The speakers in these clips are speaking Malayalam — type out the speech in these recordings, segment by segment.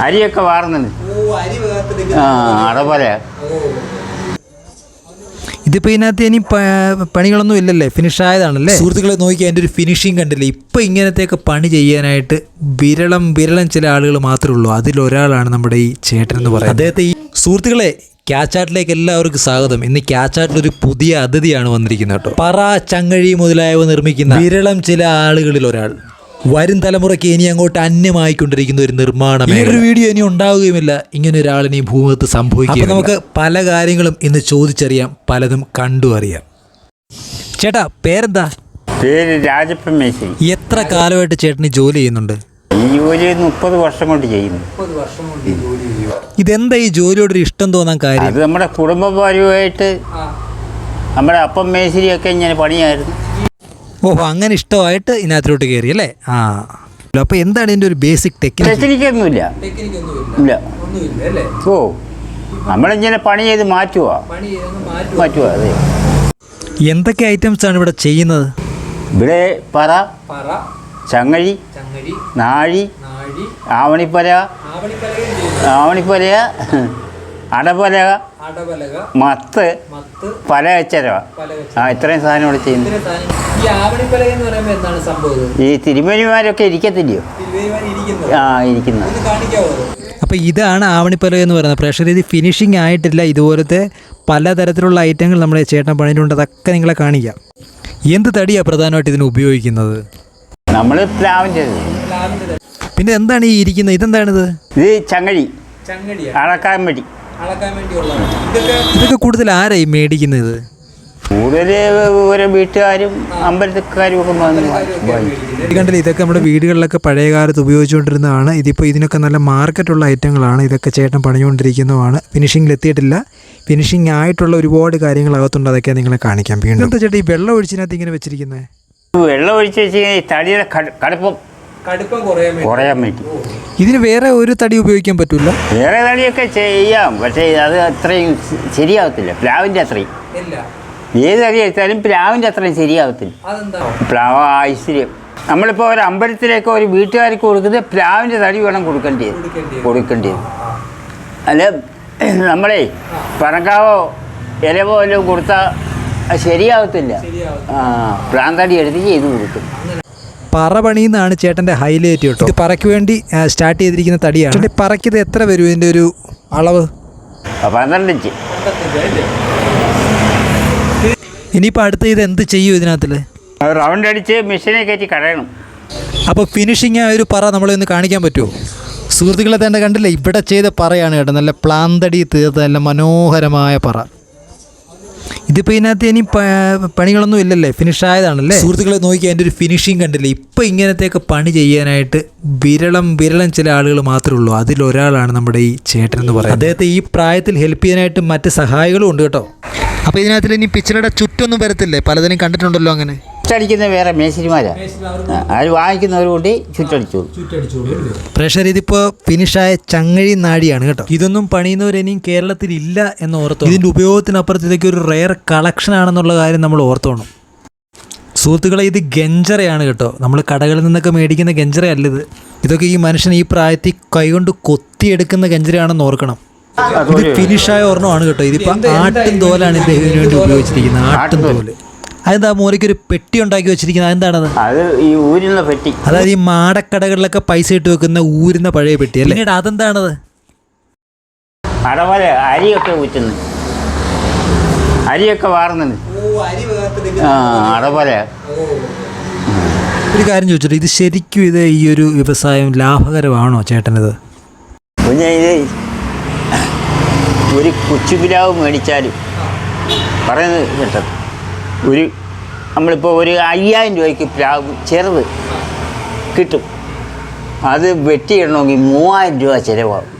അരിയൊക്കെ വാർന്നുണ്ട്. അടപോലെ ഇതിപ്പോൾ ഇതിനകത്ത് ഇനി പണികളൊന്നും ഇല്ലല്ലേ, ഫിനിഷ് ആയതാണല്ലേ? സുഹൃത്തുക്കളെ നോക്കി അതിൻ്റെ ഒരു ഫിനിഷിങ് കണ്ടില്ലേ. ഇപ്പോൾ ഇങ്ങനത്തെയൊക്കെ പണി ചെയ്യാനായിട്ട് വിരളം ചില ആളുകൾ മാത്രമേ ഉള്ളൂ. അതിലൊരാളാണ് നമ്മുടെ ഈ ചേട്ടൻ എന്ന് പറയുന്നത്. അദ്ദേഹത്തെ ഈ സുഹൃത്തുക്കളെ ക്യാച്ചാട്ടിലേക്ക് എല്ലാവർക്കും സ്വാഗതം. ഇന്ന് ക്യാച്ചാട്ടിലൊരു പുതിയ അതിഥിയാണ് വന്നിരിക്കുന്നത് കേട്ടോ. പറ, ചങ്ങഴി മുതലായവ നിർമ്മിക്കുന്ന വിരളം ചില ആളുകളിൽ ഒരാൾ. വരും തലമുറയ്ക്ക് ഇനി അങ്ങോട്ട് അന്യമായിക്കൊണ്ടിരിക്കുന്ന ഒരു നിർമ്മാണം. ഈ ഒരു വീഡിയോ ഇനി ഉണ്ടാവുകയുമില്ല. ഇങ്ങനെ ഒരാളിനി ഭൂമുഖത്ത് സംഭവിക്കുക. അപ്പോൾ നമുക്ക് പല കാര്യങ്ങളും ഇന്ന് ചോദിച്ചറിയാം, പലതും കണ്ടു അറിയാം. ചേട്ടാ പേരെന്താ? പേര് രാജപ്പൻ മേശ്ശേരി. എത്ര കാലമായിട്ട് ചേട്ടന് ജോലി ചെയ്യുന്നുണ്ട്? ഈ ജോലി 30 വർഷം കൊണ്ട് ചെയ്യുന്നു. ഇതെന്താ ഈ ജോലിയോടൊരു ഇഷ്ടം തോന്നാൻ കാര്യം? അത് നമ്മുടെ കുടുംബപരമായിട്ട് നമ്മുടെ അപ്പം മേശ്ശേരിയൊക്കെ ഇങ്ങനെ പണിയായിരുന്നു. ഓഹോ, അങ്ങനെ ഇഷ്ടമായിട്ട് ഇതിനകത്തോട്ട് കയറി അല്ലേ? ആ, അപ്പോൾ എന്താണ് ഇതിൻ്റെ ഒരു ബേസിക് ടെക്നിക്കൊന്നുമില്ല. ഇല്ല. ഓ, നമ്മളിങ്ങനെ പണി ചെയ്ത് മാറ്റുക. അതെ. എന്തൊക്കെ ഐറ്റംസ് ആണ് ഇവിടെ ചെയ്യുന്നത്? ഇവിടെ പറ, ചങ്ങഴി, നാഴി, ആവണിപ്പല, അടപലക, മത്ത്, പലചര, ഇത്രയും സാധനം ഇവിടെ ചെയ്യുന്നു. ഈ തിരുമേനിമാരൊക്കെ ഇരിക്കത്തില്ലയോ? ഇരിക്കുന്ന. അപ്പോൾ ഇതാണ് ആവണിപ്പലക എന്ന് പറയുന്നത്. പ്രഷർ ഇത് ഫിനിഷിങ് ആയിട്ടില്ല. ഇതുപോലത്തെ പലതരത്തിലുള്ള ഐറ്റങ്ങൾ നമ്മുടെ ചേട്ടൻ പണിയിട്ടുണ്ട്. അതൊക്കെ നിങ്ങളെ കാണിക്കാം. എന്ത് തടിയാണ് പ്രധാനമായിട്ട് ഇതിന് ഉപയോഗിക്കുന്നത്? നമ്മൾ പ്ലാവിൻ്റെ. പിന്നെ എന്താണ് ഈ ഇരിക്കുന്നത്? ഇതെന്താണിത്? ഇത് ചങ്ങഴി, അളക്കാൻ വേണ്ടി. ഇതൊക്കെ കൂടുതൽ ആരായി മേടിക്കുന്നത്? കൂടുതൽ ഓരോ വീട്ടുകാരും അമ്പലക്കാരും ഒക്കെ കണ്ടില്ല. ഇതൊക്കെ നമ്മുടെ വീടുകളിലൊക്കെ പഴയ കാലത്ത് ഉപയോഗിച്ചുകൊണ്ടിരുന്നതാണ്. ഇതിപ്പോൾ ഇതിനൊക്കെ നല്ല മാർക്കറ്റുള്ള ഐറ്റങ്ങളാണ്. ഇതൊക്കെ ചേട്ടൻ പണിഞ്ഞുകൊണ്ടിരിക്കുന്നതാണ്. ഫിനിഷിങ്ങിൽ എത്തിയിട്ടില്ല. ഫിനിഷിങ് ആയിട്ടുള്ള ഒരുപാട് കാര്യങ്ങൾ അകത്തുണ്ട്. അതൊക്കെ നിങ്ങളെ കാണിക്കാം. വീണ്ടും എന്താ ചേട്ടാ ഈ വെള്ളം ഒഴിച്ചിനകത്ത് ഇങ്ങനെ വെച്ചിരിക്കുന്നത്? വെള്ളം ഒഴിച്ച് വെച്ച് തടിയുടെ കടുപ്പം കുറയാൻ വേണ്ടി. ഇതിന് വേറെ ഒരു തടി ഉപയോഗിക്കാൻ പറ്റില്ല? വേറെ തടിയൊക്കെ ചെയ്യാം, പക്ഷേ അത് അത്രയും ശരിയാവത്തില്ല. പ്ലാവിൻ്റെ അത്രയും. ഏത് തടി എടുത്താലും പ്ലാവിൻ്റെ അത്രയും ശരിയാവത്തില്ല. പ്ലാവ് ഐശ്വര്യം. നമ്മളിപ്പോൾ ഒരു അമ്പലത്തിലേക്ക് ഒരു വീട്ടുകാർക്ക് കൊടുക്കുന്നത് പ്ലാവിൻ്റെ തടി വേണം കൊടുക്കേണ്ടത്. അല്ല നമ്മളെ പറങ്കാവോ ഇലവോ എല്ലാം കൊടുത്താൽ അത് ശരിയാവത്തില്ല. പ്ലാന്തടി എടുത്ത് ചെയ്ത് കൊടുക്കും. പറ പണിയെന്നാണ് ചേട്ടൻ്റെ ഹൈലൈറ്റ് കേട്ടോ. ഇത് പറയ്ക്ക് വേണ്ടി സ്റ്റാർട്ട് ചെയ്തിരിക്കുന്ന തടിയാണ്. പറയ്ക്കത് എത്ര വരും ഇതിൻ്റെ ഒരു അളവ്? 12 ഇഞ്ച്. ഇനിയിപ്പോൾ അടുത്ത് ഇത് എന്ത് ചെയ്യും ഇതിനകത്തിൽ? റൗണ്ട് അടിച്ച് മെഷീനെ കയറ്റി കടയണം. അപ്പോൾ ഫിനിഷിങ് ആ ഒരു പറ നമ്മളൊന്ന് കാണിക്കാൻ പറ്റുമോ? സുഹൃത്തുക്കളെ തന്നെ കണ്ടില്ലേ, ഇവിടെ ചെയ്ത പറയാണ് കേട്ടോ. നല്ല പ്ലാന്തടി തീർത്ത നല്ല മനോഹരമായ പറ. ഇതിപ്പോൾ ഇതിനകത്ത് ഇനി പണികളൊന്നും ഇല്ലല്ലേ, ഫിനിഷ് ആയതാണല്ലേ? സുഹൃത്തുക്കളെ നോക്കി അതിൻ്റെ ഒരു ഫിനിഷിങ് കണ്ടില്ലേ. ഇപ്പോൾ ഇങ്ങനത്തെയൊക്കെ പണി ചെയ്യാനായിട്ട് വിരളം ചില ആളുകൾ മാത്രമേ ഉള്ളൂ. അതിലൊരാളാണ് നമ്മുടെ ഈ ചേട്ടൻ എന്ന് പറയുന്നത്. അദ്ദേഹത്തെ ഈ പ്രായത്തിൽ ഹെൽപ്പ് ചെയ്യാനായിട്ട് മറ്റ് സഹായികളും ഉണ്ട് കേട്ടോ. അപ്പോൾ ഇതിനകത്തിൽ ഇനി പിച്ചിലയുടെ ചുറ്റൊന്നും വരത്തില്ലേ? പലതിനും കണ്ടിട്ടുണ്ടല്ലോ. അങ്ങനെ ചുറ്റടിക്കുന്ന വേറെ മേശരിമാരാണ്. അത് വാങ്ങിക്കുന്നവരുകൊണ്ട് ചുറ്റടിച്ചു. പ്രഷർ ഇതിപ്പോൾ ഫിനിഷായ ചങ്ങഴി നാടിയാണ് കേട്ടോ. ഇതൊന്നും പണിയുന്നവരിനിയും കേരളത്തിൽ ഇല്ല എന്ന് ഓർത്തോ. ഇതിൻ്റെ ഉപയോഗത്തിനപ്പുറത്ത് ഇതൊക്കെ ഒരു റെയർ കളക്ഷൻ ആണെന്നുള്ള കാര്യം നമ്മൾ ഓർത്തോണം. സുഹൃത്തുക്കളെ ഇത് ഗഞ്ചറയാണ് കേട്ടോ. നമ്മൾ കടകളിൽ നിന്നൊക്കെ മേടിക്കുന്ന ഗഞ്ചറയല്ല ഇത്. ഇതൊക്കെ ഈ മനുഷ്യൻ ഈ പ്രായത്തിൽ കൈകൊണ്ട് കൊത്തിയെടുക്കുന്ന ഗഞ്ചറയാണെന്ന് ഓർക്കണം. ഇത് ഫിനിഷായ ഒരെണ്ണമാണ് കേട്ടോ. ഇതിപ്പോൾ ആട്ടും തോലാണ് ഇതിന് വേണ്ടി ഉപയോഗിച്ചിരിക്കുന്നത്. ആട്ടും തോല്. അതെന്താ മൂലയ്ക്കൊരു പെട്ടി ഉണ്ടാക്കി വെച്ചിരിക്കുന്നത്? അതെന്താണത്? അത് ഈ ഊരുന്ന പെട്ടി. അതായത് ഈ മാടക്കടകളിലൊക്കെ പൈസ ഇട്ട് വെക്കുന്ന ഊരുന്ന പഴയ പെട്ടി അല്ലേ? പിന്നീട് അതെന്താണത്? അടപോലെ അരിയൊക്കെ ഊറ്റുന്നു. അരിയൊക്കെ വാർന്നുണ്ട്. അടപോലെ. ഒരു കാര്യം ചോദിച്ചിട്ട്, ഇത് ശരിക്കും ഇത് ഈ ഒരു വ്യവസായം ലാഭകരമാണോ ചേട്ടനത്? പിന്നെ ഇത് ഒരു കൊച്ചുപിലാവ് മേടിച്ചാലും പറയുന്നത് കേട്ടത് നമ്മളിപ്പോൾ ഒരു 5000 രൂപയ്ക്ക് പ്ലാവ് ചെറുത് കിട്ടും. അത് വെട്ടിയിടണമെങ്കിൽ 3000 രൂപ ചിലവാകും.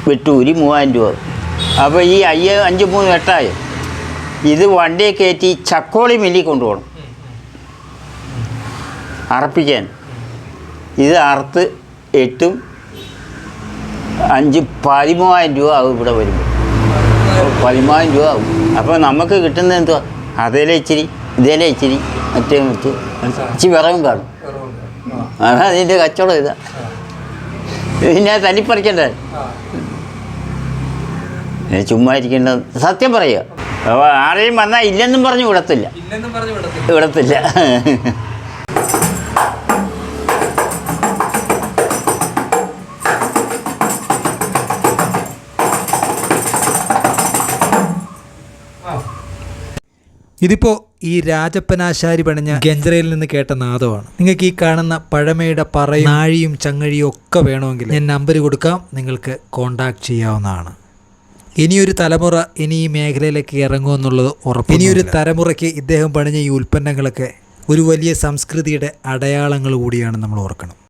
വെട്ടൂരി 3000 രൂപ. അപ്പോൾ ഈ 5 3 8 ഇത് വണ്ടിയെ കയറ്റി ചക്കോളി മില്ലിൽ കൊണ്ടുപോകണം അറപ്പിക്കാൻ. ഇത് അറുത്ത് 8 5 13,000 രൂപ ആകും. ഇവിടെ വരുമ്പോൾ 13,000 രൂപ ആകും. അപ്പോൾ നമുക്ക് കിട്ടുന്നത് എന്തുവാ? അതേലെ ഇച്ചിരി, ഇതേലെ ഇച്ചിരി, ഇച്ചിരി വിറവും കാണും. അതാണ് അതിൻ്റെ കച്ചവടം. ഇതാ പിന്നെ തല്ലിപ്പറിക്കണ്ടേ, ചുമ്മാ ഇരിക്കേണ്ട. സത്യം പറയുക, അപ്പോൾ ആരെയും വന്നാൽ ഇല്ലെന്നും പറഞ്ഞു വിടത്തില്ല. ഇതിപ്പോൾ ഈ രാജപ്പനാശാരി പണിഞ്ഞ ഗഞ്ചറയിൽ നിന്ന് കേട്ട നാദമാണ്. നിങ്ങൾക്ക് ഈ കാണുന്ന പഴമയുടെ പറയും നാഴിയും ചങ്ങഴിയും ഒക്കെ വേണമെങ്കിൽ ഞാൻ നമ്പർ കൊടുക്കാം, നിങ്ങൾക്ക് കോണ്ടാക്ട് ചെയ്യാവുന്നതാണ്. ഇനിയൊരു തലമുറ ഇനി ഈ മേഖലയിലേക്ക് ഇറങ്ങുമെന്നുള്ളത് ഉറപ്പ്. ഇനിയൊരു തലമുറയ്ക്ക് ഇദ്ദേഹം പണിഞ്ഞ ഈ ഉൽപ്പന്നങ്ങളൊക്കെ ഒരു വലിയ സംസ്കൃതിയുടെ അടയാളങ്ങൾ കൂടിയാണ് നമ്മൾ ഓർക്കണം.